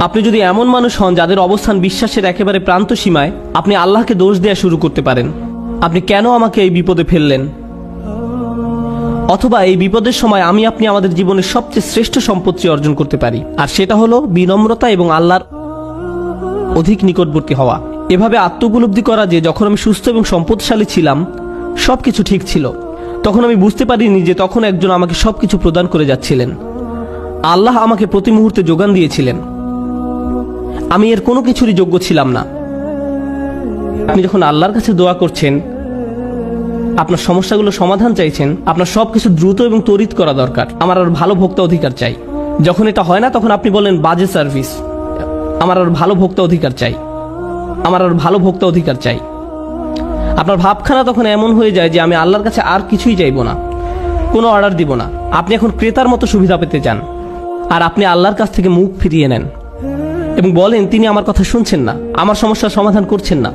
আপনি যদি এমন মানুষ হন যাদের অবস্থান বিশ্বাসের একেবারে প্রান্ত সীমায়, আপনি আল্লাহকে দোষ দেওয়া শুরু করতে পারেন, আপনি কেন আমাকে এই বিপদে ফেললেন। অথবা এই বিপদের সময় আপনি আমাদের জীবনের সবচেয়ে শ্রেষ্ঠ সম্পত্তি অর্জন করতে পারি, আর সেটা হলো বিনম্রতা এবং আল্লাহর অধিক নিকটবর্তী হওয়া। এভাবে আত্মোপলব্ধি করা যে যখন আমি সুস্থ এবং সম্পদশালী ছিলাম, সবকিছু ঠিক ছিল, তখন আমি বুঝতে পারিনি যে তখন একজন আমাকে সবকিছু প্রদান করে যাচ্ছিলেন। আল্লাহ আমাকে প্রতি মুহূর্তে যোগান দিয়েছিলেন, আমি এর কোনো কিছুরই যোগ্য ছিলাম না। আপনি যখন আল্লাহর কাছে দোয়া করছেন, আপনার সমস্যাগুলো সমাধান চাইছেন, আপনার সবকিছু দ্রুত এবং ত্বরিত করা দরকার। আমার আর ভালো ভোক্তা অধিকার চাই। যখন এটা হয় না, তখন আপনি বলেন বাজে সার্ভিস, আমার আর ভালো ভোক্তা অধিকার চাই, আমার আর ভালো ভোক্তা অধিকার চাই। আপনার ভাবখানা তখন এমন হয়ে যায় যে আমি আল্লাহর কাছে আর কিছুই চাইবো না, কোনো অর্ডার দিব না। আপনি এখন ক্রেতার মতো সুবিধা পেতে চান, আর আপনি আল্লাহর কাছ থেকে মুখ ফিরিয়ে নেন এবং বলেন তিনি আমার কথা শুনছেন না, আমার সমস্যার সমাধান করছেন না।